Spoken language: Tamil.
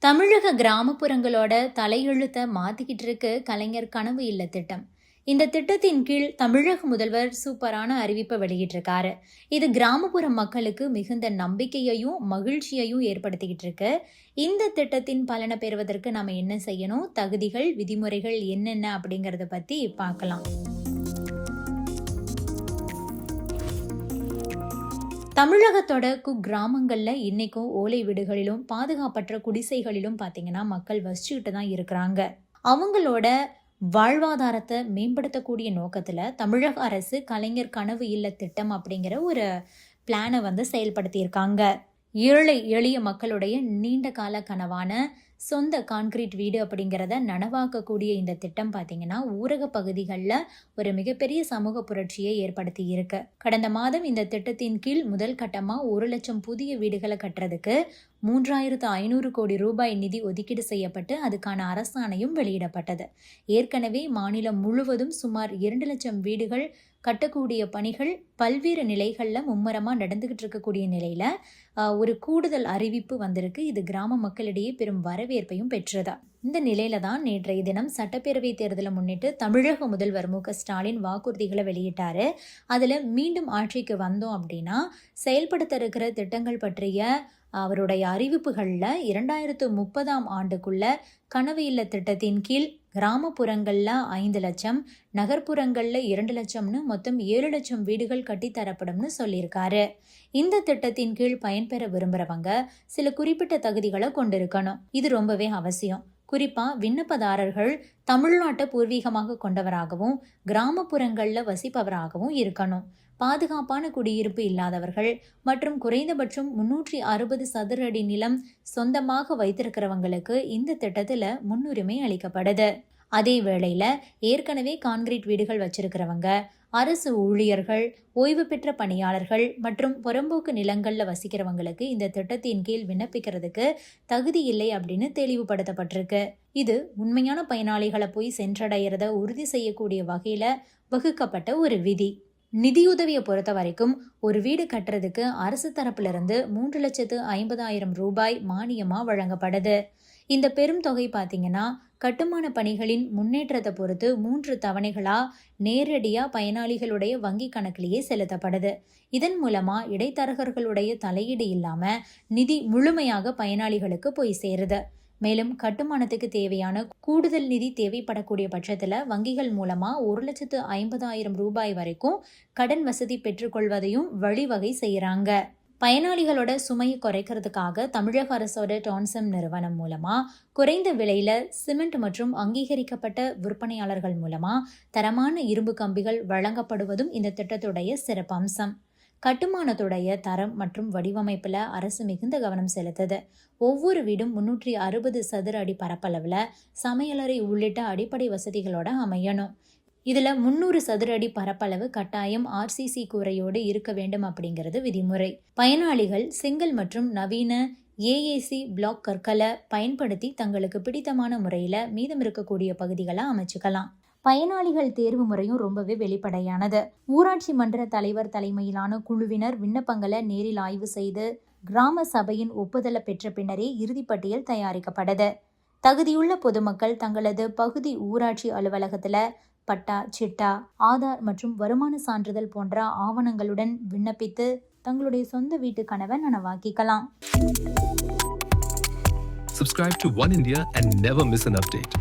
தமிழக கிராமப்புறங்களோட தலையெழுத்தை மாத்திக்கிட்டு இருக்கு கலைஞர் கனவு இல்ல திட்டம். இந்த திட்டத்தின் கீழ் தமிழக முதல்வர் சூப்பரான அறிவிப்பை வெளியிட்டிருக்காரு. இது கிராமப்புற மக்களுக்கு மிகுந்த நம்பிக்கையையும் மகிழ்ச்சியையும் ஏற்படுத்திக்கிட்டு இருக்கு. இந்த திட்டத்தின் பலனை பெறுவதற்கு நாம என்ன செய்யணும், தகுதிகள் விதிமுறைகள் என்னென்ன அப்படிங்கறத பத்தி பார்க்கலாம். தமிழகத்தோட குக்கிராமங்கள்ல இன்னைக்கும் ஓலை வீடுகளிலும் பாதுகாப்பற்ற குடிசைகளிலும் பார்த்தீங்கன்னா மக்கள் வசிச்சுக்கிட்டு தான் இருக்கிறாங்க. அவங்களோட வாழ்வாதாரத்தை மேம்படுத்தக்கூடிய நோக்கத்துல தமிழக அரசு கலைஞர் கனவு இல்ல திட்டம் அப்படிங்கிற ஒரு பிளானை செயல்படுத்தியிருக்காங்க. ஏழை எளிய மக்களுடைய நீண்ட கால கனவான சொந்த கான்கிரீட் வீடு அப்படிங்கிறத நனவாக்கக்கூடிய இந்த திட்டம் பார்த்தீங்கன்னா ஊரக பகுதிகளில் ஒரு மிகப்பெரிய சமூக புரட்சியை ஏற்படுத்தி இருக்கு. கடந்த மாதம் இந்த திட்டத்தின் கீழ் முதல் கட்டமாக 1,00,000 புதிய வீடுகளை கட்டுறதுக்கு 3,500 கோடி ரூபாய் நிதி ஒதுக்கீடு செய்யப்பட்டு அதுக்கான அரசாணையும் வெளியிடப்பட்டது. ஏற்கனவே மாநிலம் முழுவதும் சுமார் 2,00,000 வீடுகள் கட்டக்கூடிய பணிகள் பல்வேறு நிலைகளில் மும்முரமாக நடந்துகிட்டு இருக்கக்கூடிய நிலையில ஒரு கூடுதல் அறிவிப்பு வந்திருக்கு. இது கிராம மக்களிடையே பெரும் வரவேற்பையும் பெற்றதா. இந்த நிலையில தான் நேற்றைய தினம் சட்டப்பேரவை தேர்தலை முன்னிட்டு தமிழக முதல்வர் மு.க.ஸ்டாலின் வாக்குறுதிகளை வெளியிட்டாரு. அதுல மீண்டும் ஆட்சிக்கு வந்தோம் அப்படின்னா செயல்படுத்த இருக்கிற திட்டங்கள் பற்றிய அவருடைய அறிவிப்புகளில் 2030ஆம் ஆண்டுக்குள்ள கனவு இல்ல திட்டத்தின் கீழ் கிராமப்புறங்கள்ல 5 லட்சம், நகர்ப்புறங்கள்ல 2 லட்சம்னு மொத்தம் 7 லட்சம் வீடுகள் கட்டித்தரப்படும்னு சொல்லியிருக்காரு. இந்த திட்டத்தின் கீழ் பயன்பெற விரும்புறவங்க சில குறிப்பிட்ட தகுதிகளை கொண்டிருக்கணும். இது ரொம்பவே அவசியம். குறிப்பா விண்ணப்பதாரர்கள் தமிழ்நாட்டை பூர்வீகமாக கொண்டவராகவும் கிராமப்புறங்கள்ல வசிப்பவராகவும் இருக்கணும். பாதுகாப்பான குடியிருப்பு இல்லாதவர்கள் மற்றும் குறைந்தபட்சம் 360 சதுர அடி நிலம் சொந்தமாக வைத்திருக்கிறவங்களுக்கு இந்த திட்டத்துல முன்னுரிமை அளிக்கப்படுது. அதே வேளையில ஏற்கனவே கான்கிரீட் வீடுகள் வச்சிருக்கிறவங்க, அரசு ஊழியர்கள், ஓய்வு பெற்ற பணியாளர்கள் மற்றும் புறம்போக்கு நிலங்கள்ல வசிக்கிறவங்களுக்கு இந்த திட்டத்தின் கீழ் விண்ணப்பிக்கிறதுக்கு தகுதி இல்லை அப்படின்னு தெளிவுபடுத்தப்பட்டிருக்கு. இது உண்மையான பயனாளிகளை போய் சென்றடைகிறத உறுதி செய்யக்கூடிய வகையில வகுக்கப்பட்ட ஒரு விதி. நிதியுதவியை பொறுத்த வரைக்கும் ஒரு வீடு கட்டுறதுக்கு அரசு தரப்புல இருந்து 3,50,000 ரூபாய் மானியமா வழங்கப்படுது. இந்த பெரும் தொகை பார்த்தீங்கன்னா கட்டுமான பணிகளின் முன்னேற்றத்தை பொறுத்து 3 தவணைகளா நேரடியா பயனாளிகளுடைய வங்கி கணக்கிலேயே செலுத்தப்படுது. இதன் மூலமா இடைத்தரகர்களுடைய தலையீடு இல்லாம நிதி முழுமையாக பயனாளிகளுக்கு போய் சேருது. மேலும் கட்டுமானத்துக்கு தேவையான கூடுதல் நிதி தேவைப்படக்கூடிய பட்சத்துல வங்கிகள் மூலமா 1,50,000 ரூபாய் வரைக்கும் கடன் வசதி பெற்றுக்கொள்வதையும் வழிவகை செய்யறாங்க. பயனாளிகளோட சுமையை குறைக்கிறதுக்காக தமிழக அரசோட டான்சம் நிறுவனம் மூலமா குறைந்த விலையில சிமெண்ட் மற்றும் அங்கீகரிக்கப்பட்ட விற்பனையாளர்கள் மூலமா தரமான இரும்பு கம்பிகள் வழங்கப்படுவதும் இந்த திட்டத்துடைய சிறப்பம்சம். கட்டுமானத்துடைய தரம் மற்றும் வடிவமைப்புல அரசு மிகுந்த கவனம் செலுத்துது. ஒவ்வொரு வீடும் 360 சதுர அடி பரப்பளவுல சமையலறை உள்ளிட்ட அடிப்படை வசதிகளோட அமையணும். இதுல 300 சதுர அடி பரப்பளவு கட்டாயம் RCC கூரையோடு இருக்க வேண்டும் அப்படிங்கிறது விதிமுறை. பயனாளிகள் செங்கல் மற்றும் நவீன AAC பிளாக் கற்களை பயன்படுத்தி தங்களுக்கு பிடித்தமான முறையில மீதம் இருக்கக்கூடிய பகுதிகளை அமைச்சுக்கலாம். பயனாளிகள் தேர்வு முறையும் ரொம்பவே வெளிப்படையானது. ஊராட்சி மன்ற தலைவர் தலைமையிலான குழுவினர் விண்ணப்பங்களை நேரில் ஆய்வு செய்து கிராம சபையின் ஒப்புதலை பெற்ற பின்னரே இறுதிப்பட்டியல் தயாரிக்கப்படுது. தகுதியுள்ள பொதுமக்கள் தங்களது பகுதி ஊராட்சி அலுவலகத்துல பட்டா, சிட்டா, ஆதார் மற்றும் வருமான சான்றிதழ் போன்ற ஆவணங்களுடன் விண்ணப்பித்து தங்களுடைய சொந்த வீட்டு கனவை நனவாக்கிக்கலாம். Subscribe to One India and never miss an update.